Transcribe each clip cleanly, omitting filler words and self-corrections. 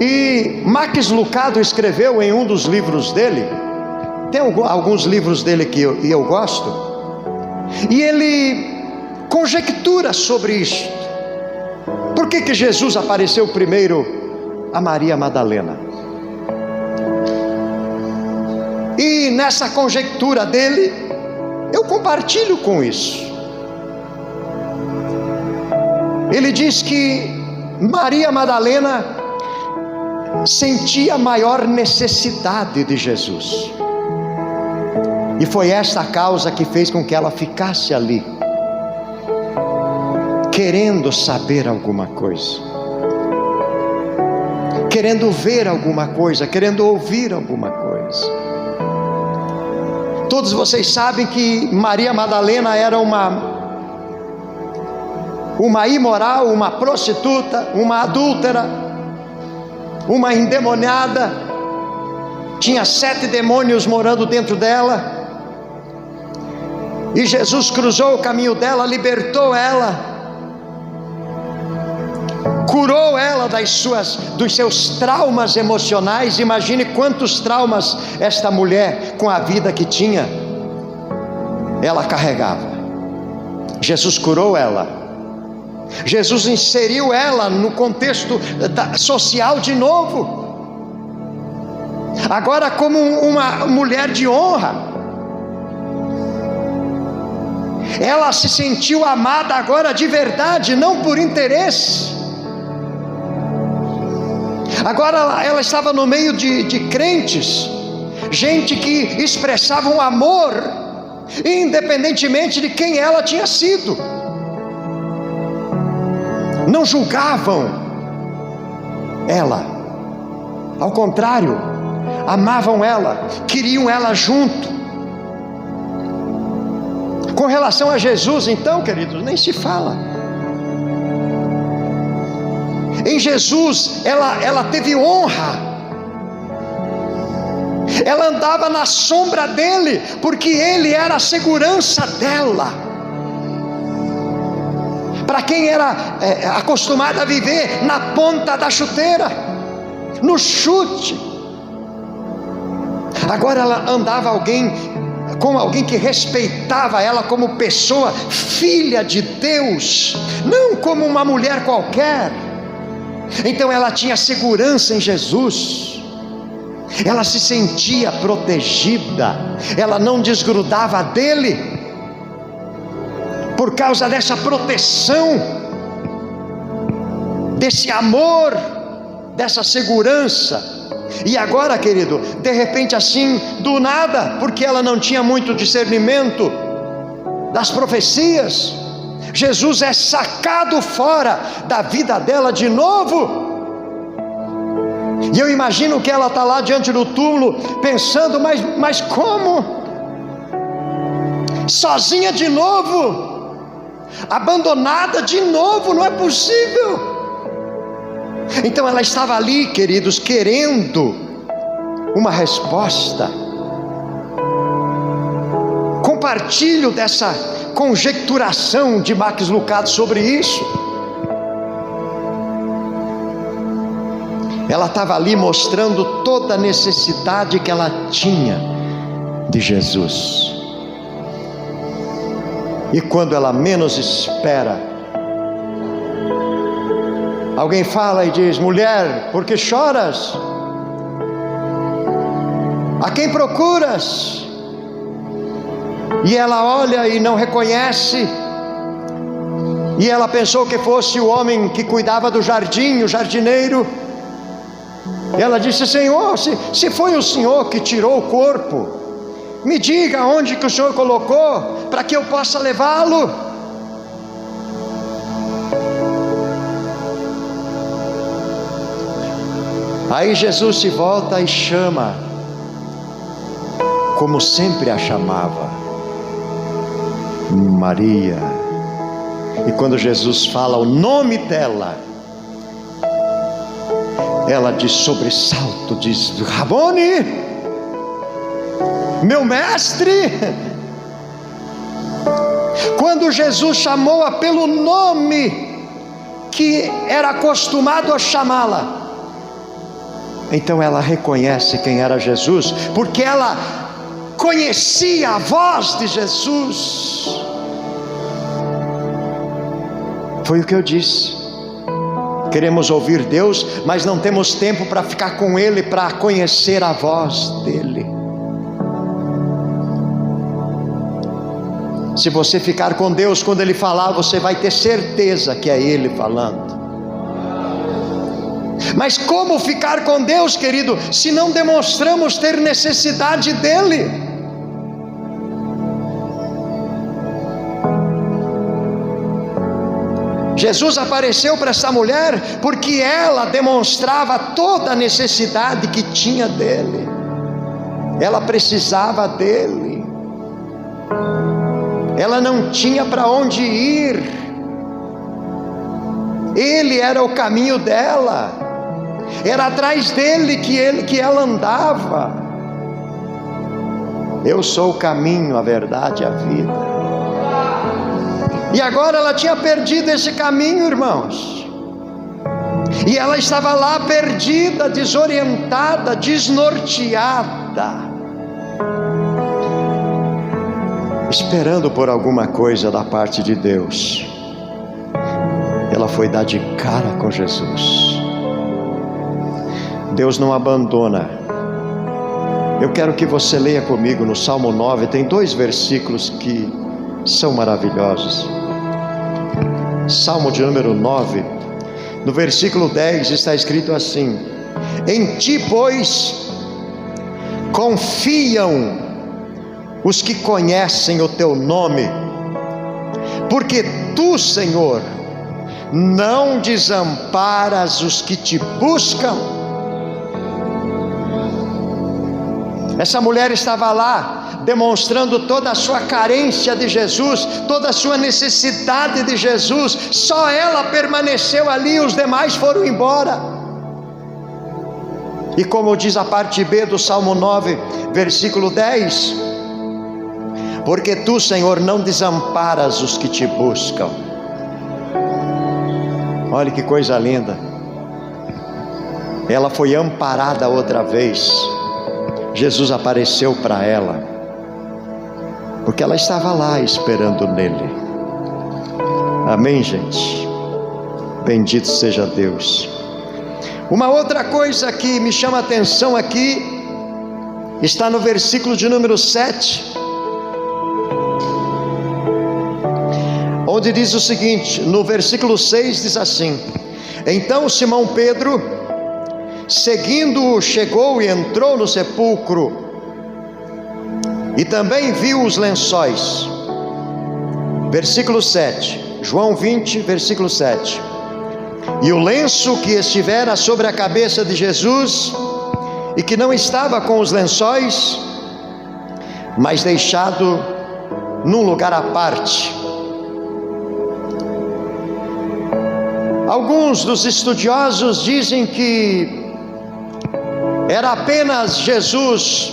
E Max Lucado escreveu em um dos livros dele, tem alguns livros dele que eu gosto, e ele conjectura sobre isso. Por que Jesus apareceu primeiro a Maria Madalena? E nessa conjectura dele, eu compartilho com isso. Ele diz que Maria Madalena sentia maior necessidade de Jesus, e foi esta a causa que fez com que ela ficasse ali, querendo saber alguma coisa, querendo ver alguma coisa, querendo ouvir alguma coisa. Todos vocês sabem que Maria Madalena era uma imoral, uma prostituta, uma adúltera, uma endemoniada. Tinha 7 demônios morando dentro dela, e Jesus cruzou o caminho dela, libertou ela, curou ela dos seus traumas emocionais. Imagine quantos traumas esta mulher, com a vida que tinha, ela carregava. Jesus curou ela, Jesus inseriu ela no contexto social de novo, agora como uma mulher de honra. Ela se sentiu amada agora de verdade, não por interesse. Agora ela estava no meio de crentes, gente que expressavam amor, independentemente de quem ela tinha sido. Não julgavam ela, ao contrário, amavam ela, queriam ela junto. Com relação a Jesus, então, queridos, nem se fala. Em Jesus, ela teve honra, ela andava na sombra dele, porque ele era a segurança dela. Para quem era acostumado a viver na ponta da chuteira, no chute, agora ela andava com alguém que respeitava ela como pessoa, filha de Deus, não como uma mulher qualquer. Então ela tinha segurança em Jesus, ela se sentia protegida, ela não desgrudava dele, por causa dessa proteção, desse amor, dessa segurança. E agora, querido, de repente assim, do nada, porque ela não tinha muito discernimento das profecias, Jesus é sacado fora da vida dela de novo. E eu imagino que ela está lá diante do túmulo, pensando, mas como? Sozinha de novo, abandonada de novo, não é possível. Então ela estava ali, queridos, querendo uma resposta. Compartilho dessa conjecturação de Max Lucado sobre isso. Ela estava ali mostrando toda a necessidade que ela tinha de Jesus. E quando ela menos espera, alguém fala e diz: mulher, por que choras? A quem procuras? E ela olha e não reconhece, e ela pensou que fosse o homem que cuidava do jardim, o jardineiro. E ela disse: Senhor, se foi o Senhor que tirou o corpo, me diga onde que o Senhor colocou, para que eu possa levá-lo. Aí Jesus se volta e chama, como sempre a chamava, Maria. E quando Jesus fala o nome dela, ela de sobressalto diz: Rabone, meu mestre. Quando Jesus chamou-a pelo nome que era acostumado a chamá-la, Então ela reconhece quem era Jesus, porque ela conhecia a voz de Jesus. Foi o que eu disse. Queremos ouvir Deus, mas não temos tempo para ficar com Ele, para conhecer a voz dEle. Se você ficar com Deus, quando Ele falar, você vai ter certeza que é Ele falando. Mas como ficar com Deus, querido, se não demonstramos ter necessidade dEle? Jesus apareceu para essa mulher porque ela demonstrava toda a necessidade que tinha dele. Ela precisava dele. Ela não tinha para onde ir. Ele era o caminho dela. Era atrás dele que ela andava. Eu sou o caminho, a verdade e a vida. E agora ela tinha perdido esse caminho, irmãos. E ela estava lá perdida, desorientada, desnorteada, esperando por alguma coisa da parte de Deus. Ela foi dar de cara com Jesus. Deus não abandona. Eu quero que você leia comigo no Salmo 9, tem 2 versículos que são maravilhosos. Salmo de número 9, no versículo 10 está escrito assim: em ti, pois, confiam os que conhecem o teu nome, porque tu, Senhor, não desamparas os que te buscam. Essa mulher estava lá demonstrando toda a sua carência de Jesus, toda a sua necessidade de Jesus. Só ela permaneceu ali, os demais foram embora. E como diz a parte B do Salmo 9, versículo 10: porque tu, Senhor, não desamparas os que te buscam. Olha que coisa linda. Ela foi amparada outra vez. Jesus apareceu para ela, porque ela estava lá esperando nele. Amém, gente? Bendito seja Deus. Uma outra coisa que me chama a atenção aqui está no versículo de número 7, onde diz o seguinte, no versículo 6 diz assim: então Simão Pedro, seguindo-o, chegou e entrou no sepulcro, e também viu os lençóis. Versículo 7, João 20, versículo 7. E o lenço que estivera sobre a cabeça de Jesus, e que não estava com os lençóis, mas deixado num lugar à parte. Alguns dos estudiosos dizem que era apenas Jesus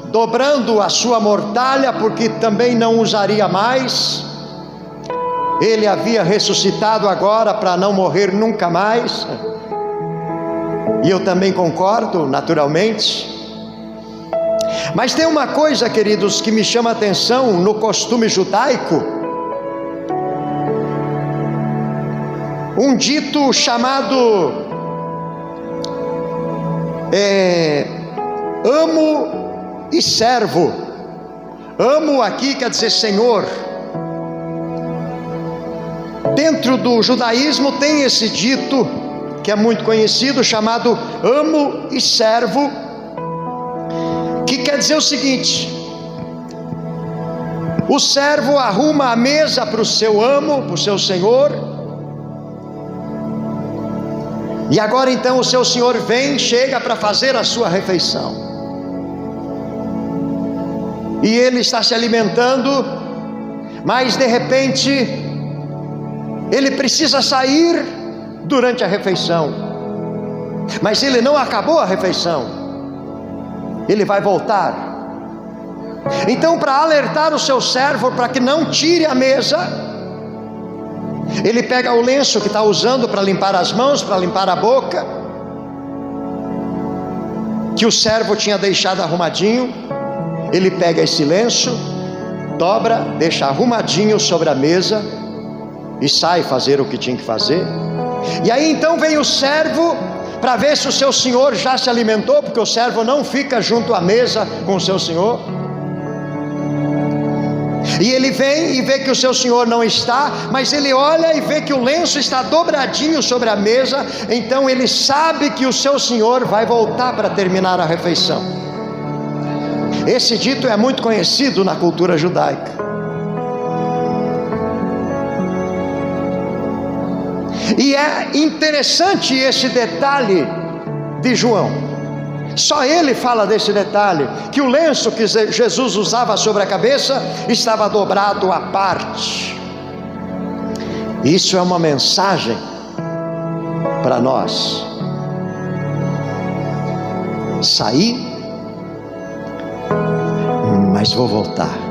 dobrando a sua mortalha, porque também não usaria mais. Ele havia ressuscitado agora para não morrer nunca mais. E eu também concordo, naturalmente. Mas tem uma coisa, queridos, que me chama a atenção no costume judaico. Um dito chamado amo e servo. Amo aqui quer dizer Senhor. Dentro do judaísmo tem esse dito que é muito conhecido, chamado amo e servo, que quer dizer o seguinte: o servo arruma a mesa para o seu amo, para o seu senhor, e agora então o seu senhor vem, chega para fazer a sua refeição, e ele está se alimentando, mas de repente ele precisa sair durante a refeição, mas ele não acabou a refeição, ele vai voltar. Então, para alertar o seu servo para que não tire a mesa, ele pega o lenço que está usando para limpar as mãos, para limpar a boca, que o servo tinha deixado arrumadinho, ele pega esse lenço, dobra, deixa arrumadinho sobre a mesa e sai fazer o que tinha que fazer. E aí então vem o servo para ver se o seu senhor já se alimentou, porque o servo não fica junto à mesa com o seu senhor. E ele vem e vê que o seu senhor não está, mas ele olha e vê que o lenço está dobradinho sobre a mesa. Então ele sabe que o seu senhor vai voltar para terminar a refeição. Esse dito é muito conhecido na cultura judaica. E é interessante esse detalhe de João. Só ele fala desse detalhe, que o lenço que Jesus usava sobre a cabeça estava dobrado à parte. Isso é uma mensagem para nós. Saí, mas vou voltar.